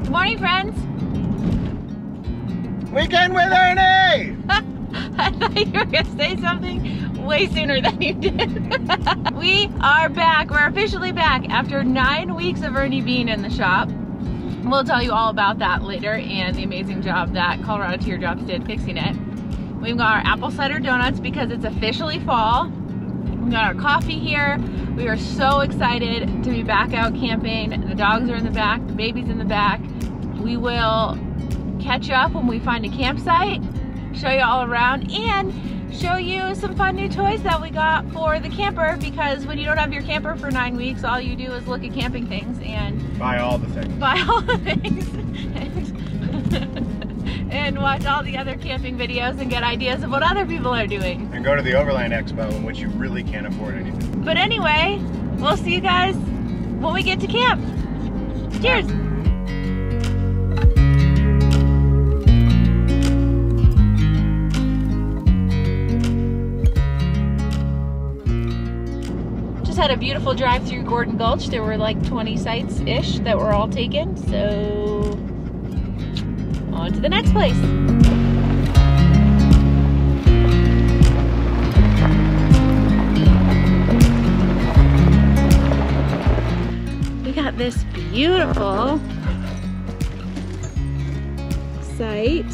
Good morning, friends. Weekend with Ernie! I thought you were gonna say something way sooner than you did. We are back. We're officially back after 9 weeks of Ernie being in the shop. We'll tell you all about that later and the amazing job that Colorado Teardrops did fixing it. We've got our apple cider donuts because it's officially fall. We've got our coffee here. We are so excited to be back out camping. The dogs are in the back, the baby's in the back. We will catch up when we find a campsite, show you all around, and show you some fun new toys that we got for the camper, because when you don't have your camper for 9 weeks, all you do is look at camping things and buy all the things. Buy all the things. And watch all the other camping videos and get ideas of what other people are doing. And go to the Overland Expo, in which you really can't afford anything. But anyway, we'll see you guys when we get to camp. Cheers! Just had a beautiful drive through Gordon Gulch. There were like 20 sites-ish that were all taken, so on to the next place. We got this beautiful site.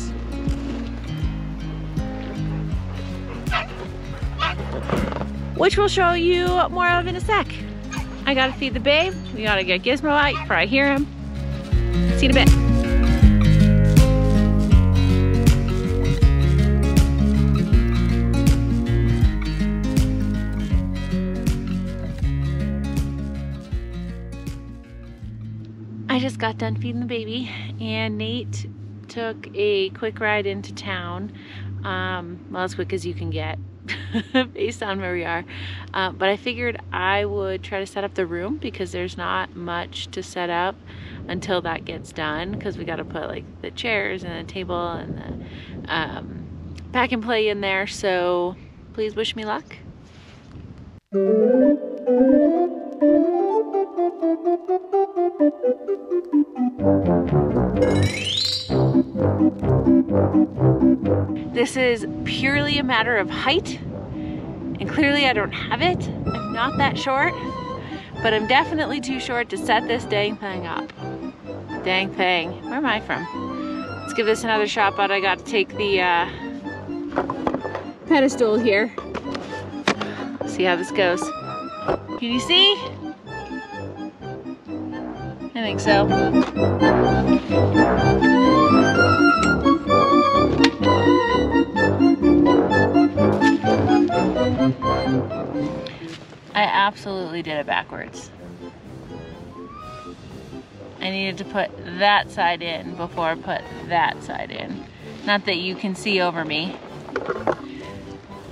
Which we'll show you more of in a sec. I gotta feed the babe. We gotta get Gizmo out. You can probably hear him. See you in a bit. I just got done feeding the baby, and Nate took a quick ride into town. Well, as quick as you can get based on where we are. But I figured I would try to set up the room because there's not much to set up until that gets done, because we got to put like the chairs and the table and the pack and play in there. So please wish me luck. This is purely a matter of height, and clearly I don't have it. I'm not that short, but I'm definitely too short to set this dang thing up. Dang thing. Where am I from? Let's give this another shot, but I got to take the pedestal here. See how this goes. Can you see? I think so. I absolutely did it backwards. I needed to put that side in before I put that side in. Not that you can see over me.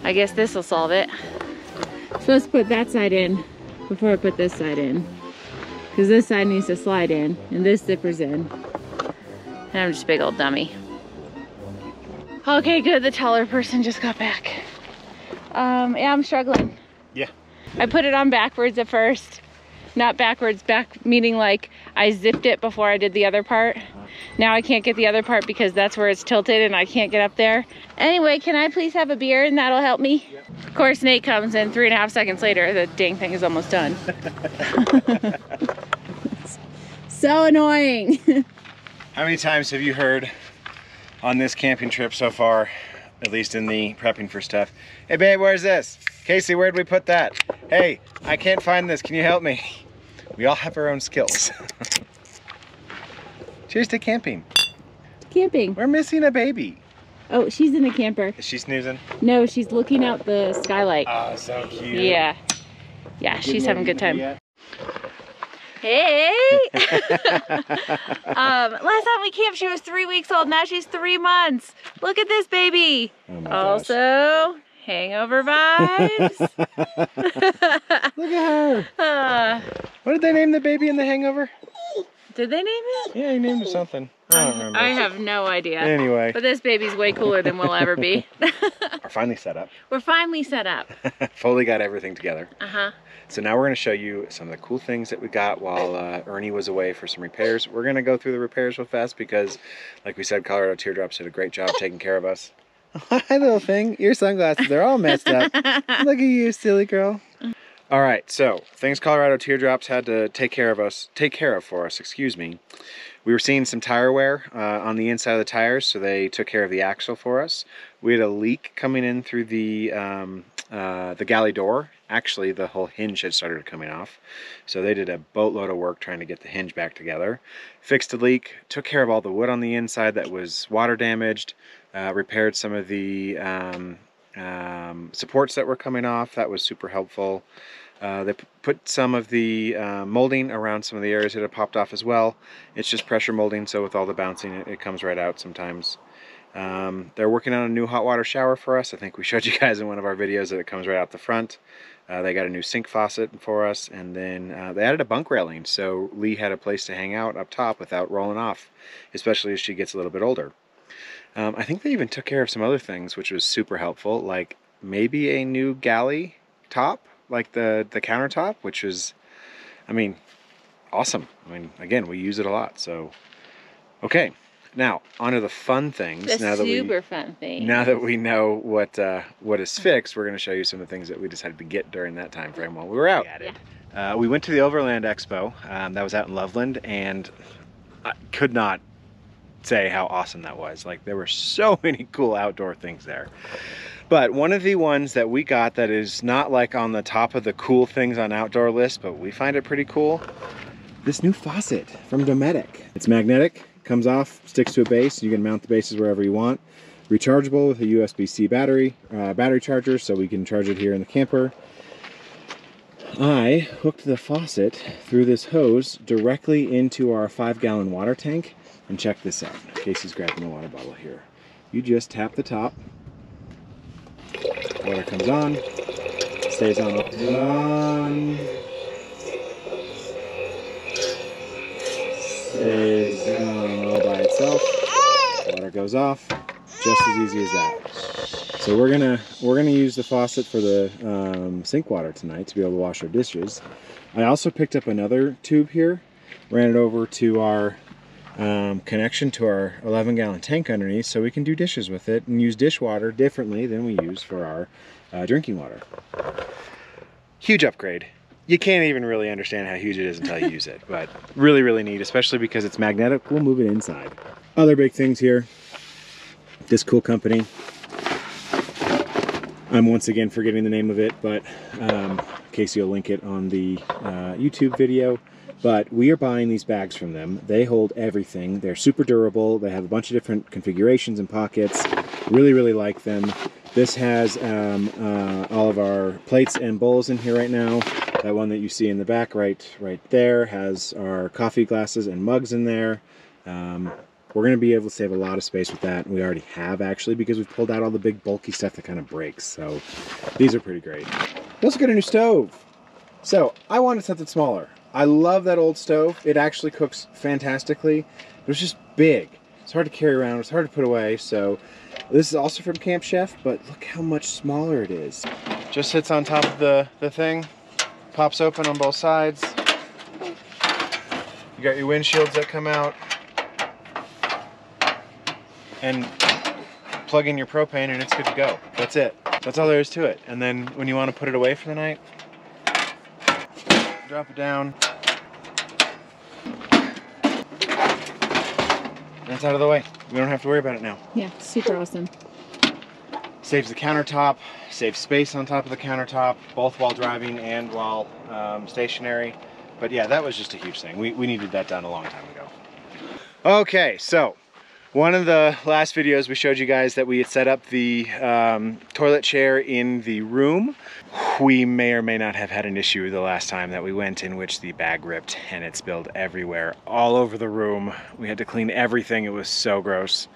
I guess this will solve it. I'm supposed to put that side in before I put this side in, because this side needs to slide in and this zippers in. And I'm just a big old dummy. Okay, good. The taller person just got back. Yeah, I'm struggling. Yeah. I put it on backwards at first. Not backwards, back meaning like I zipped it before I did the other part. Now I can't get the other part because that's where it's tilted and I can't get up there. Anyway, can I please have a beer and that'll help me? Yep. Of course, Nate comes in 3.5 seconds later. The dang thing is almost done. So annoying. How many times have you heard on this camping trip so far, at least in the prepping for stuff, hey babe, where's this? Casey, where'd we put that? Hey, I can't find this, can you help me? We all have our own skills. Cheers to camping. Camping. We're missing a baby. Oh, she's in the camper. Is she snoozing? No, she's looking out the skylight. Oh, so cute. Yeah. Yeah, she's having a good time. Hey! Last time we camped, she was 3 weeks old. Now she's 3 months. Look at this baby. Oh my also, gosh. hangover vibes. Look at her. What did they name the baby in The Hangover? Did they name it? Yeah, he named it something. I don't remember. I have no idea. Anyway. But this baby's way cooler than we'll ever be. We're finally set up. We're finally set up. Fully got everything together. Uh-huh. So now we're going to show you some of the cool things that we got while Ernie was away for some repairs. We're going to go through the repairs real fast because, like we said, Colorado Teardrops did a great job taking care of us. Hi, little thing. Your sunglasses, they're all messed up. Look at you, silly girl. All right, so things Colorado Teardrops had to take care of for us, excuse me. We were seeing some tire wear on the inside of the tires, so they took care of the axle for us. We had a leak coming in through the galley door. Actually, the whole hinge had started coming off, so they did a boatload of work trying to get the hinge back together. Fixed the leak, took care of all the wood on the inside that was water damaged, repaired some of the supports that were coming off. That was super helpful. They put some of the molding around some of the areas that had popped off as well. It's just pressure molding, so with all the bouncing, it comes right out sometimes. They're working on a new hot water shower for us. I think we showed you guys in one of our videos that it comes right out the front. They got a new sink faucet for us, and then they added a bunk railing, so Lee had a place to hang out up top without rolling off, especially as she gets a little bit older. I think they even took care of some other things, which was super helpful, like maybe a new galley top, like the countertop, which was, I mean, awesome. I mean, again, we use it a lot, so. Okay, now, onto the fun things. Fun thing. Now that we know what is fixed, we're going to show you some of the things that we decided to get during that time frame while we were out. Yeah. We went to the Overland Expo, that was out in Loveland, and I could not say how awesome that was. Like, there were so many cool outdoor things there. But one of the ones that we got that is not like on the top of the cool things on outdoor list, but we find it pretty cool, this new faucet from Dometic. It's magnetic, comes off, sticks to a base. You can mount the bases wherever you want. Rechargeable with a USB-C battery charger, so we can charge it here in the camper. I hooked the faucet through this hose directly into our 5-gallon water tank. And check this out. Casey's grabbing the water bottle here. You just tap the top. Water comes on. Stays on. Stays on all by itself. Water goes off. Just as easy as that. So we're gonna use the faucet for the sink water tonight to be able to wash our dishes. I also picked up another tube here. Ran it over to our connection to our 11-gallon tank underneath, so we can do dishes with it and use dishwater differently than we use for our drinking water. Huge upgrade. You can't even really understand how huge it is until you use it, but really, really neat, especially because it's magnetic. We'll move it inside. Other big things here. This cool company. I'm once again forgetting the name of it, but Casey will link it on the YouTube video. But we are buying these bags from them. They hold everything. They're super durable. They have a bunch of different configurations and pockets. Really, really like them. This has all of our plates and bowls in here right now. That one that you see in the back right there has our coffee glasses and mugs in there. We're going to be able to save a lot of space with that. And we already have, actually, because we've pulled out all the big bulky stuff that kind of breaks. So these are pretty great. We also got a new stove. So I wanted something smaller. I love that old stove. It actually cooks fantastically. It was just big. It's hard to carry around. It's hard to put away. So this is also from Camp Chef, but look how much smaller it is. Just sits on top of the thing. Pops open on both sides. You got your windshields that come out. And plug in your propane and it's good to go. That's it. That's all there is to it. And then when you want to put it away for the night, drop it down. That's out of the way. We don't have to worry about it now. Yeah, super awesome. Saves the countertop, saves space on top of the countertop, both while driving and while stationary. But yeah, that was just a huge thing. We needed that done a long time ago. Okay, so one of the last videos we showed you guys that we had set up the toilet chair in the room. We may or may not have had an issue the last time that we went in which the bag ripped and it spilled everywhere, all over the room. We had to clean everything. It was so gross.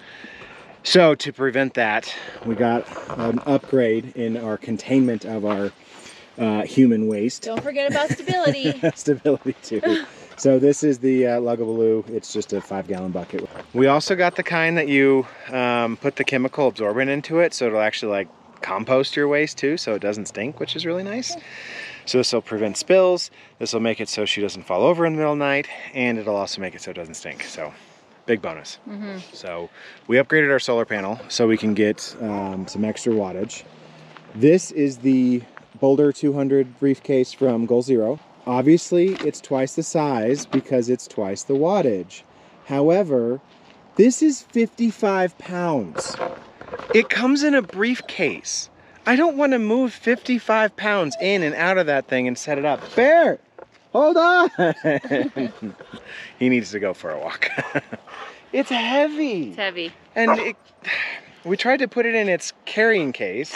So to prevent that, we got an upgrade in our containment of our human waste. Don't forget about stability. Stability too. So this is the Lugabaloo. It's just a 5-gallon bucket. We also got the kind that you put the chemical absorbent into it, so it'll actually like compost your waste too, so it doesn't stink, which is really nice. So this will prevent spills, this will make it so she doesn't fall over in the middle of the night, and it'll also make it so it doesn't stink. So big bonus. So we upgraded our solar panel so we can get some extra wattage. This is the Boulder 200 briefcase from Goal Zero. Obviously it's twice the size because it's twice the wattage. However, this is 55 pounds. It comes in a briefcase. I don't want to move 55 pounds in and out of that thing and set it up. Bear, hold on. He needs to go for a walk. It's heavy. It's heavy. And we tried to put it in its carrying case.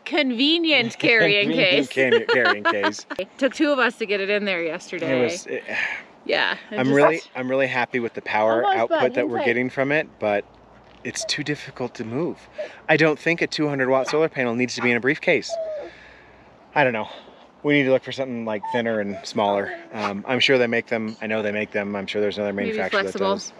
Convenient carrying case. Carrying case. It took 2 of us to get it in there yesterday. Yeah. I'm really happy with the power output that we're getting from it, but it's too difficult to move. I don't think a 200-watt solar panel needs to be in a briefcase. I don't know. We need to look for something like thinner and smaller. I'm sure they make them. I know they make them. I'm sure there's another manufacturer that does.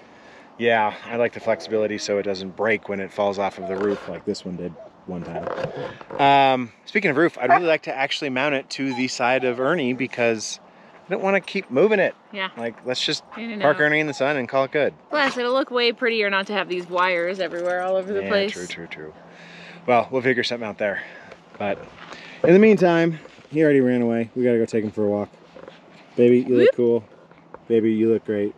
Yeah, I like the flexibility so it doesn't break when it falls off of the roof like this one did one time. Speaking of roof, I'd really like to actually mount it to the side of Ernie because I don't want to keep moving it. Yeah. Like, let's just park Ernie in the sun and call it good. Plus, it'll look way prettier not to have these wires everywhere all over the place. True. Well, we'll figure something out there. But in the meantime, he already ran away. We gotta go take him for a walk. Baby, you look cool. Baby, you look great.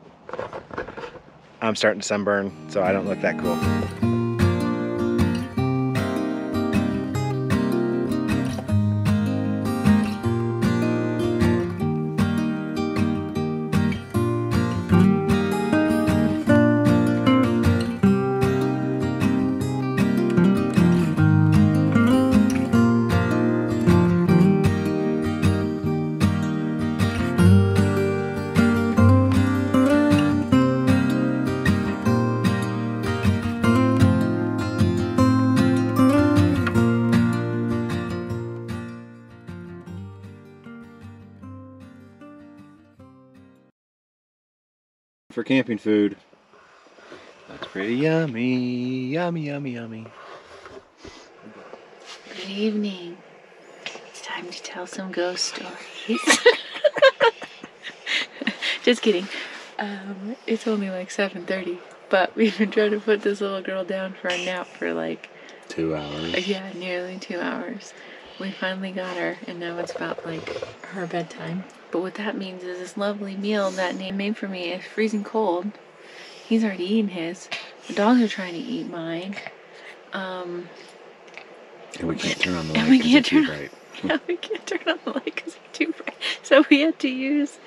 I'm starting to sunburn, so I don't look that cool. For camping food. Looks pretty yummy. Yummy. Good evening. It's time to tell some ghost stories. Just kidding. It's only like 7:30, but we've been trying to put this little girl down for a nap for like 2 hours. Yeah, nearly 2 hours. We finally got her, and now it's about like her bedtime. But what that means is this lovely meal that Nate made for me is freezing cold. He's already eaten his. The dogs are trying to eat mine. And we can't turn on the light because it's too bright. Yeah, we can't turn on the light because it's too bright. So we had to use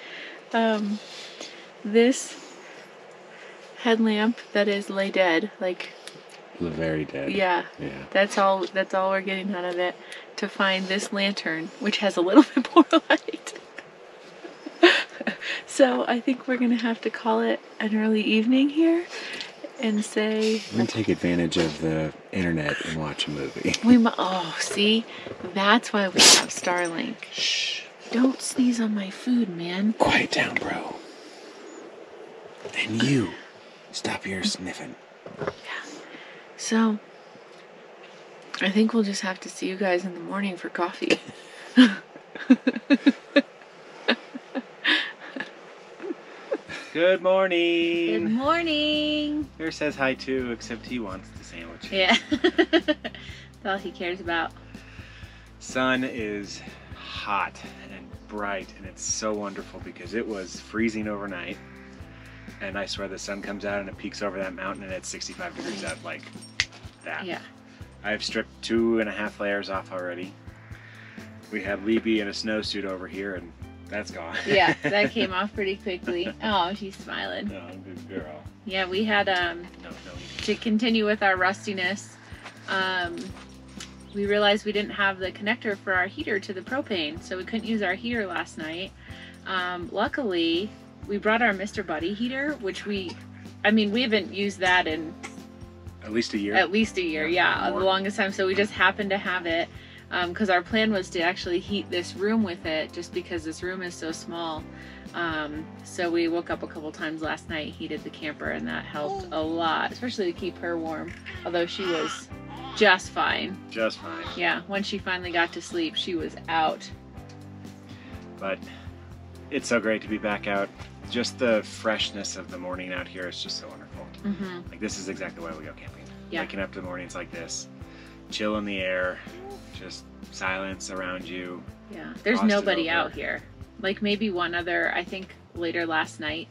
this headlamp that is lay dead, like very dead. Yeah. That's all we're getting out of it, to find this lantern, which has a little bit more light. So I think we're gonna have to call it an early evening here and say we're gonna take advantage of the internet and watch a movie. Oh, see, that's why we have Starlink. Shh. Don't sneeze on my food, man. Quiet down, bro. And you, stop your sniffing. Yeah. So I think we'll just have to see you guys in the morning for coffee. Good morning. Good morning. Bear says hi too, except he wants the sandwich. Yeah. That's all he cares about. Sun is hot and bright, and it's so wonderful because it was freezing overnight. And I swear the sun comes out and it peeks over that mountain and it's 65 degrees out like that. Yeah. I've stripped 2.5 layers off already. We had Libby in a snowsuit over here and that's gone. Yeah, that came off pretty quickly. Oh, she's smiling. No, good girl. Yeah, we had to continue with our rustiness. We realized we didn't have the connector for our heater to the propane, so we couldn't use our heater last night. Luckily, we brought our Mr. Buddy heater, which we haven't used that in at least a year. At least a year, yeah, the longest time. So we just happened to have it. Because our plan was to actually heat this room with it, just because this room is so small. So we woke up a couple times last night, heated the camper, and that helped a lot, especially to keep her warm. Although she was just fine. Just fine. Yeah, once she finally got to sleep, she was out. but it's so great to be back out. Just the freshness of the morning out here is just so wonderful. Like this is exactly why we go camping. Waking up to the mornings like this, chill in the air, just silence around you. Yeah, there's nobody out here. Like maybe one other, I think later last night,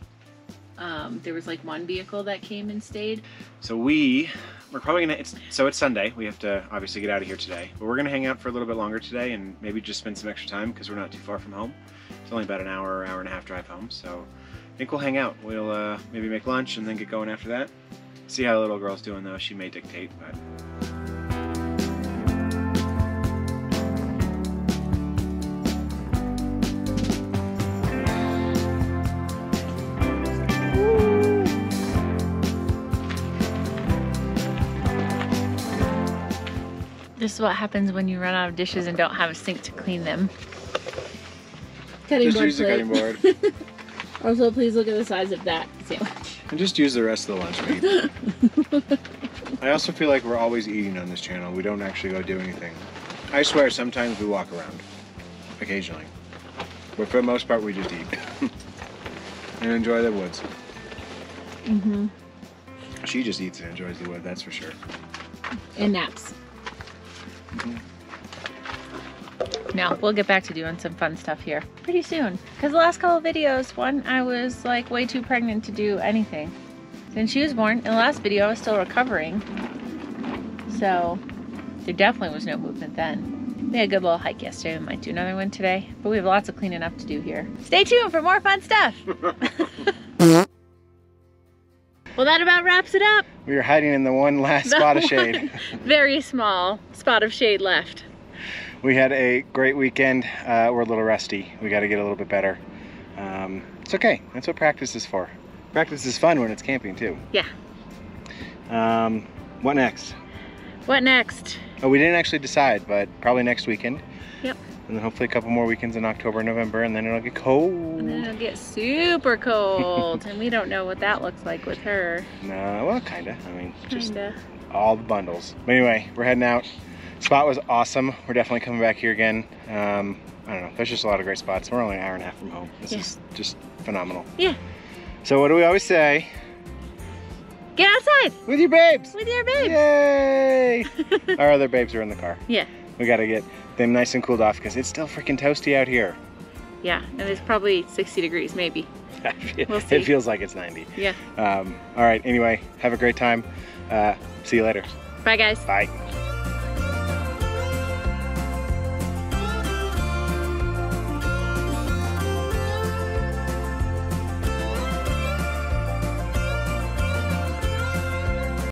there was like one vehicle that came and stayed. So we're probably gonna, it's Sunday. We have to obviously get out of here today, but we're gonna hang out for a little bit longer today and maybe just spend some extra time because we're not too far from home. It's only about an hour and a half drive home. So I think we'll hang out. We'll maybe make lunch and then get going after that. See how the little girl's doing though. She may dictate, but. This is what happens when you run out of dishes and don't have a sink to clean them. Just use the cutting board. Also, please look at the size of that sandwich. And just use the rest of the lunch meat. I also feel like we're always eating on this channel. We don't actually go do anything. I swear, sometimes we walk around. Occasionally. But for the most part, we just eat. And enjoy the woods. She just eats and enjoys the wood, that's for sure. And naps. No, we'll get back to doing some fun stuff here pretty soon. Because the last couple of videos, one, I was like way too pregnant to do anything. Since she was born, in the last video I was still recovering. So there definitely was no movement then. We had a good little hike yesterday. We might do another one today. But we have lots of cleaning up to do here. Stay tuned for more fun stuff. Well, that about wraps it up. We are hiding in the one last spot of shade. Very small spot of shade left. We had a great weekend. We're a little rusty. We got to get a little bit better. It's okay. That's what practice is for. Practice is fun when it's camping too. Yeah. What next? What next? Oh, we didn't actually decide, but probably next weekend. Yep. And then hopefully a couple more weekends in October and November, and then it'll get cold. And then it'll get super cold. And we don't know what that looks like with her. No, well, kinda. I mean, just all the bundles. But anyway, we're heading out. Spot was awesome. We're definitely coming back here again. I don't know. There's just a lot of great spots. We're only an hour and a half from home. This is just phenomenal. Yeah. So what do we always say? Get outside. With your babes. With your babes. Yay! Our other babes are in the car. Yeah. We got to get them nice and cooled off because it's still freaking toasty out here. Yeah, and it's probably 60 degrees, maybe. We'll see. It feels like it's 90. Yeah. All right. Anyway, have a great time. See you later. Bye, guys. Bye.